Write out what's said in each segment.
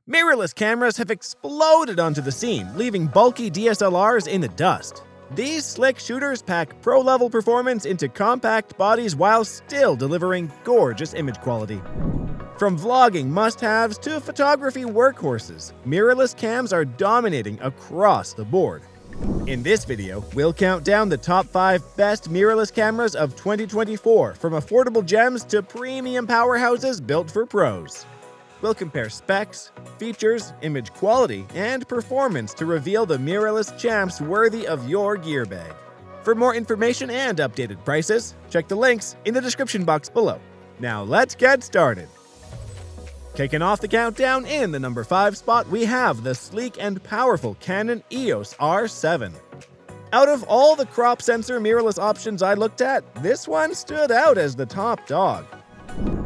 Mirrorless cameras have exploded onto the scene, leaving bulky DSLRs in the dust. These slick shooters pack pro-level performance into compact bodies while still delivering gorgeous image quality. From vlogging must-haves to photography workhorses, mirrorless cams are dominating across the board. In this video, we'll count down the top 5 best mirrorless cameras of 2024, from affordable gems to premium powerhouses built for pros. We'll compare specs, features, image quality, and performance to reveal the mirrorless champs worthy of your gear bag. For more information and updated prices, check the links in the description box below. Now let's get started. Kicking off the countdown, in the number 5 spot, we have the sleek and powerful Canon EOS R7. Out of all the crop sensor mirrorless options I looked at, this one stood out as the top dog.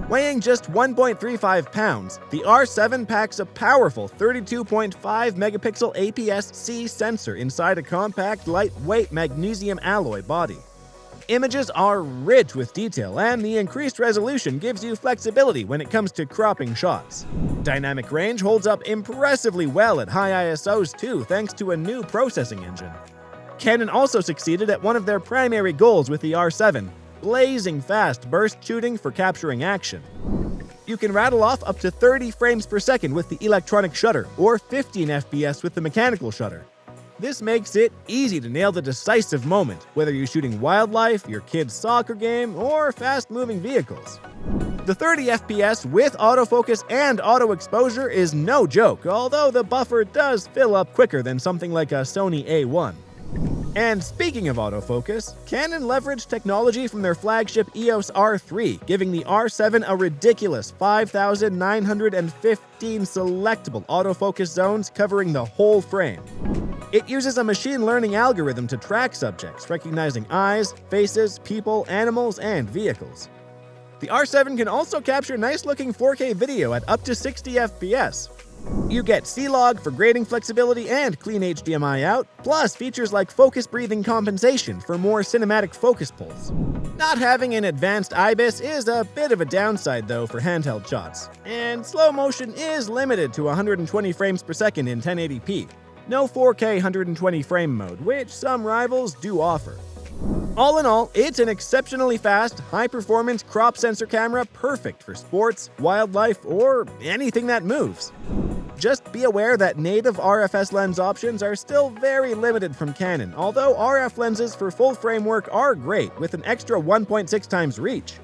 Weighing just 1.35 pounds, the R7 packs a powerful 32.5 megapixel APS-C sensor inside a compact, lightweight magnesium alloy body. Images are rich with detail, and the increased resolution gives you flexibility when it comes to cropping shots. Dynamic range holds up impressively well at high ISOs too, thanks to a new processing engine. Canon also succeeded at one of their primary goals with the R7, blazing fast burst shooting for capturing action. You can rattle off up to 30 frames per second with the electronic shutter, or 15 FPS with the mechanical shutter. This makes it easy to nail the decisive moment, whether you're shooting wildlife, your kid's soccer game, or fast-moving vehicles. The 30 FPS with autofocus and auto exposure is no joke, although the buffer does fill up quicker than something like a Sony A1. And speaking of autofocus, Canon leveraged technology from their flagship EOS R3, giving the R7 a ridiculous 5,915 selectable autofocus zones covering the whole frame. It uses a machine learning algorithm to track subjects, recognizing eyes, faces, people, animals, and vehicles. The R7 can also capture nice-looking 4K video at up to 60 FPS. You get C-Log for grading flexibility and clean HDMI out, plus features like focus breathing compensation for more cinematic focus pulls. Not having an advanced IBIS is a bit of a downside though for handheld shots, and slow motion is limited to 120 frames per second in 1080p. No 4K 120 frame mode, which some rivals do offer. All in all, it's an exceptionally fast, high-performance crop sensor camera perfect for sports, wildlife, or anything that moves. Just be aware that native RFS lens options are still very limited from Canon, although RF lenses for full frame work are great with an extra 1.6 times reach.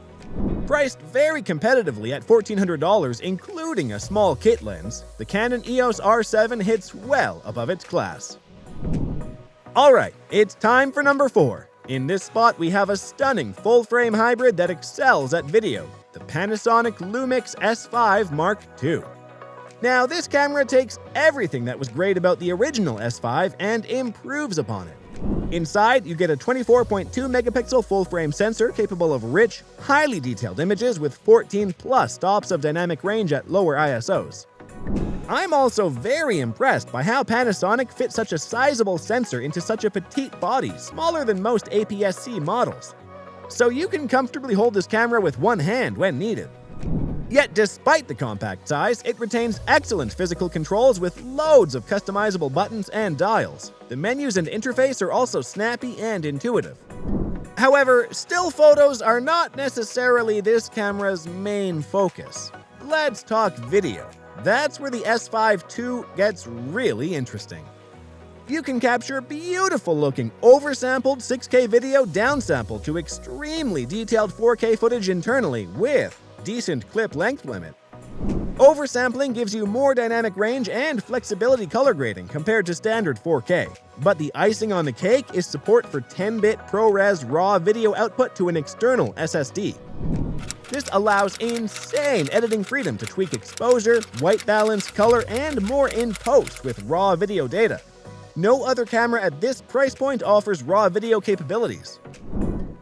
Priced very competitively at $1,400, including a small kit lens, the Canon EOS R7 hits well above its class. Alright, it's time for number 4. In this spot, we have a stunning full-frame hybrid that excels at video, the Panasonic Lumix S5 Mark II. Now, this camera takes everything that was great about the original S5 and improves upon it. Inside, you get a 24.2 megapixel full-frame sensor capable of rich, highly detailed images with 14+ stops of dynamic range at lower ISOs. I'm also very impressed by how Panasonic fit such a sizable sensor into such a petite body, smaller than most APS-C models. So you can comfortably hold this camera with one hand when needed. Yet despite the compact size, it retains excellent physical controls with loads of customizable buttons and dials. The menus and interface are also snappy and intuitive. However, still photos are not necessarily this camera's main focus. Let's talk video. That's where the S5 II gets really interesting. You can capture beautiful-looking, oversampled 6K video downsampled to extremely detailed 4K footage internally with decent clip length limit. Oversampling gives you more dynamic range and flexibility color grading compared to standard 4K, but the icing on the cake is support for 10-bit ProRes RAW video output to an external SSD. This allows insane editing freedom to tweak exposure, white balance, color, and more in post with raw video data. No other camera at this price point offers raw video capabilities.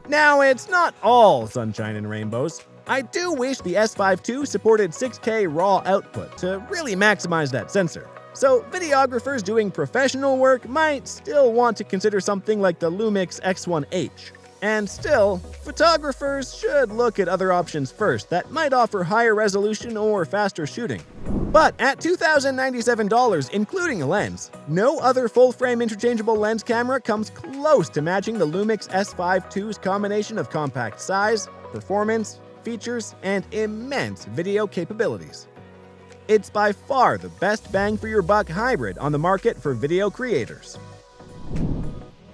Now, it's not all sunshine and rainbows. I do wish the S5 II supported 6K raw output to really maximize that sensor. So videographers doing professional work might still want to consider something like the Lumix X1H. And still, photographers should look at other options first that might offer higher resolution or faster shooting. But at $2,097, including a lens, no other full-frame interchangeable lens camera comes close to matching the Lumix S5 II's combination of compact size, performance, features, and immense video capabilities. It's by far the best bang for your buck hybrid on the market for video creators.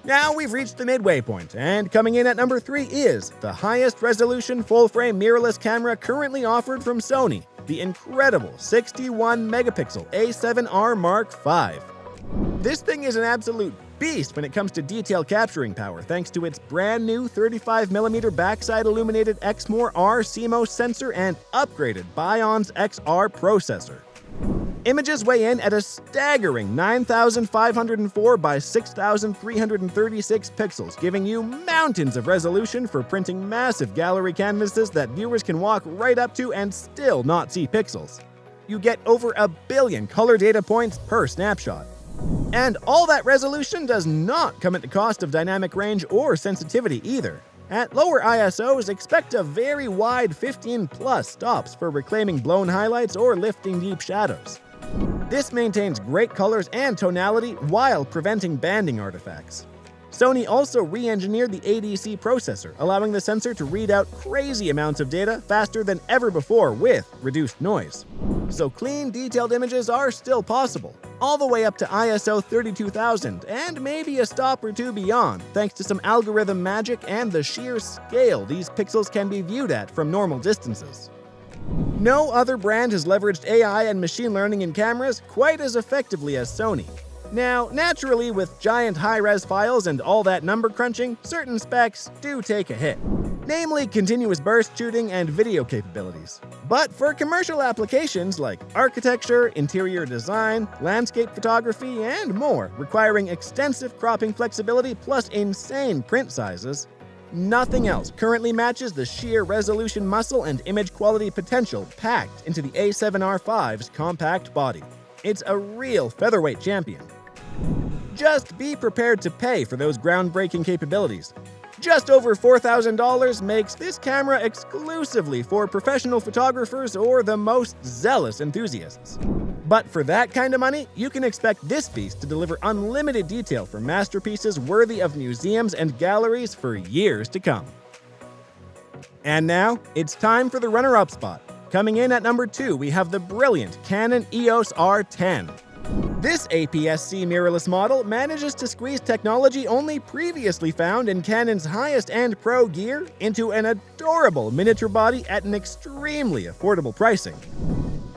Now we've reached the midway point, and coming in at number 3 is the highest resolution full-frame mirrorless camera currently offered from Sony, the incredible 61-megapixel A7R Mark 5. This thing is an absolute beast when it comes to detail capturing power thanks to its brand new 35mm backside illuminated Exmor R CMOS sensor and upgraded Bionz XR processor. Images weigh in at a staggering 9,504 by 6,336 pixels, giving you mountains of resolution for printing massive gallery canvases that viewers can walk right up to and still not see pixels. You get over 1 billion color data points per snapshot. And all that resolution does not come at the cost of dynamic range or sensitivity either. At lower ISOs, expect a very wide 15+ stops for reclaiming blown highlights or lifting deep shadows. This maintains great colors and tonality while preventing banding artifacts. Sony also re-engineered the ADC processor, allowing the sensor to read out crazy amounts of data faster than ever before with reduced noise. So clean, detailed images are still possible, all the way up to ISO 32,000 and maybe a stop or two beyond, thanks to some algorithm magic and the sheer scale these pixels can be viewed at from normal distances. No other brand has leveraged AI and machine learning in cameras quite as effectively as Sony. Now, naturally, with giant high-res files and all that number crunching, certain specs do take a hit, namely continuous burst shooting and video capabilities. But for commercial applications like architecture, interior design, landscape photography, and more, requiring extensive cropping flexibility plus insane print sizes, nothing else currently matches the sheer resolution muscle and image quality potential packed into the A7R5's compact body. It's a real featherweight champion. Just be prepared to pay for those groundbreaking capabilities. Just over $4,000 makes this camera exclusively for professional photographers or the most zealous enthusiasts. But for that kind of money, you can expect this beast to deliver unlimited detail for masterpieces worthy of museums and galleries for years to come. And now, it's time for the runner-up spot. Coming in at number 2, we have the brilliant Canon EOS R10. This APS-C mirrorless model manages to squeeze technology only previously found in Canon's highest-end pro gear into an adorable miniature body at an extremely affordable pricing.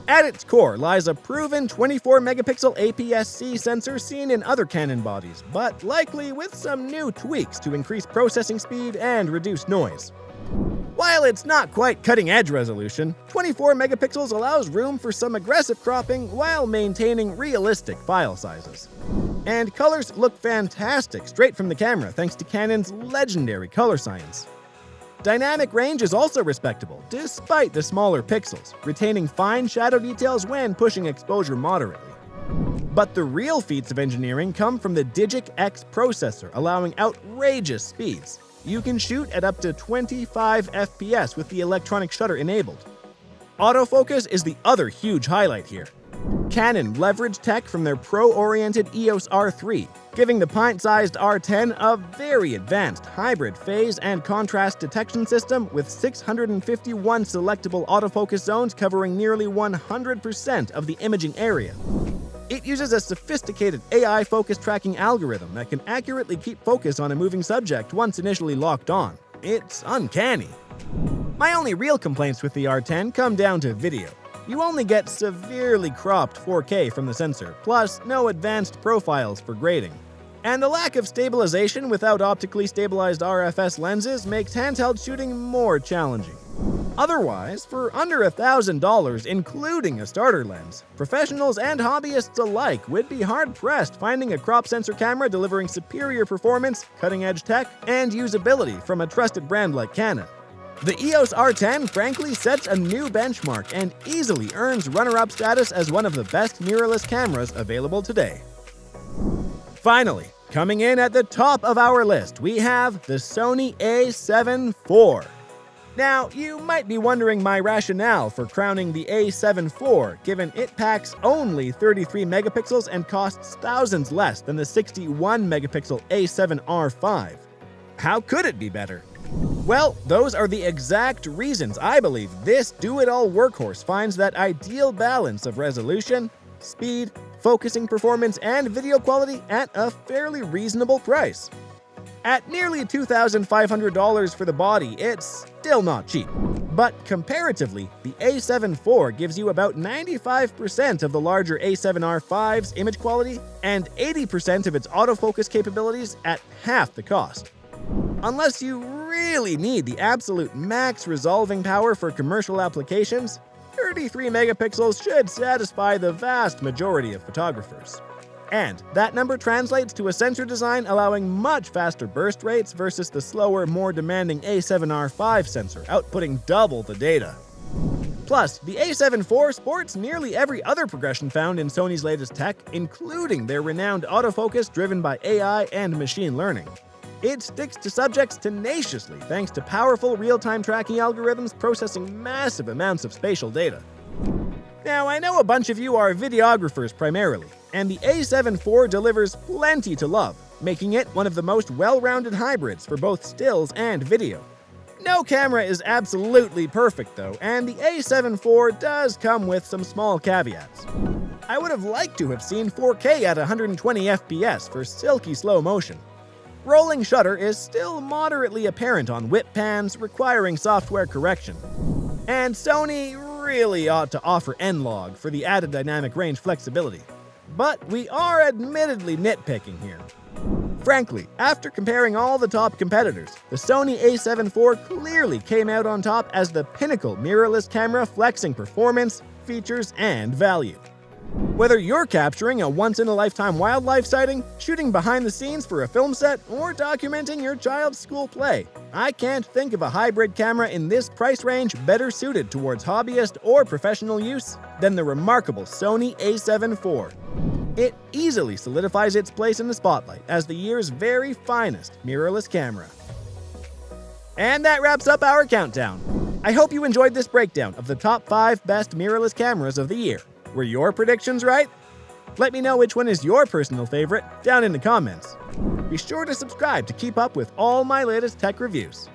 At its core lies a proven 24-megapixel APS-C sensor seen in other Canon bodies, but likely with some new tweaks to increase processing speed and reduce noise. While it's not quite cutting-edge resolution, 24 megapixels allows room for some aggressive cropping while maintaining realistic file sizes. And colors look fantastic straight from the camera thanks to Canon's legendary color science. Dynamic range is also respectable, despite the smaller pixels, retaining fine shadow details when pushing exposure moderately. But the real feats of engineering come from the Digic X processor, allowing outrageous speeds. You can shoot at up to 25 FPS with the electronic shutter enabled. Autofocus is the other huge highlight here. Canon leveraged tech from their pro-oriented EOS R3, giving the pint-sized R10 a very advanced hybrid phase and contrast detection system with 651 selectable autofocus zones covering nearly 100% of the imaging area. It uses a sophisticated AI focus tracking algorithm that can accurately keep focus on a moving subject once initially locked on. It's uncanny. My only real complaints with the R10 come down to video. You only get severely cropped 4K from the sensor, plus no advanced profiles for grading. And the lack of stabilization without optically stabilized RFS lenses makes handheld shooting more challenging. Otherwise, for under $1,000, including a starter lens, professionals and hobbyists alike would be hard-pressed finding a crop sensor camera delivering superior performance, cutting-edge tech, and usability from a trusted brand like Canon. The EOS R10 frankly sets a new benchmark and easily earns runner-up status as one of the best mirrorless cameras available today. Finally, coming in at the top of our list, we have the Sony A74. Now, you might be wondering my rationale for crowning the A7 IV, given it packs only 33 megapixels and costs thousands less than the 61 megapixel A7R V. How could it be better? Well, those are the exact reasons I believe this do-it-all workhorse finds that ideal balance of resolution, speed, focusing performance, and video quality at a fairly reasonable price. At nearly $2,500 for the body, it's still not cheap. But comparatively, the A7 IV gives you about 95% of the larger A7R V's image quality and 80% of its autofocus capabilities at half the cost. Unless you really need the absolute max resolving power for commercial applications, 33 megapixels should satisfy the vast majority of photographers. And that number translates to a sensor design allowing much faster burst rates versus the slower, more demanding A7R V sensor, outputting double the data. Plus, the A7 IV sports nearly every other progression found in Sony's latest tech, including their renowned autofocus driven by AI and machine learning. It sticks to subjects tenaciously thanks to powerful real-time tracking algorithms processing massive amounts of spatial data. Now, I know a bunch of you are videographers primarily, and the A7 IV delivers plenty to love, making it one of the most well-rounded hybrids for both stills and video. No camera is absolutely perfect though, and the A7 IV does come with some small caveats. I would have liked to have seen 4K at 120 FPS for silky slow motion. Rolling shutter is still moderately apparent on whip pans, requiring software correction. And Sony really ought to offer N-Log for the added dynamic range flexibility. But we are admittedly nitpicking here. Frankly, after comparing all the top competitors, the Sony A7 IV clearly came out on top as the pinnacle mirrorless camera flexing performance, features, and value. Whether you're capturing a once-in-a-lifetime wildlife sighting, shooting behind the scenes for a film set, or documenting your child's school play, I can't think of a hybrid camera in this price range better suited towards hobbyist or professional use than the remarkable Sony A7 IV. It easily solidifies its place in the spotlight as the year's very finest mirrorless camera. And that wraps up our countdown. I hope you enjoyed this breakdown of the top 5 best mirrorless cameras of the year. Were your predictions right? Let me know which one is your personal favorite down in the comments. Be sure to subscribe to keep up with all my latest tech reviews.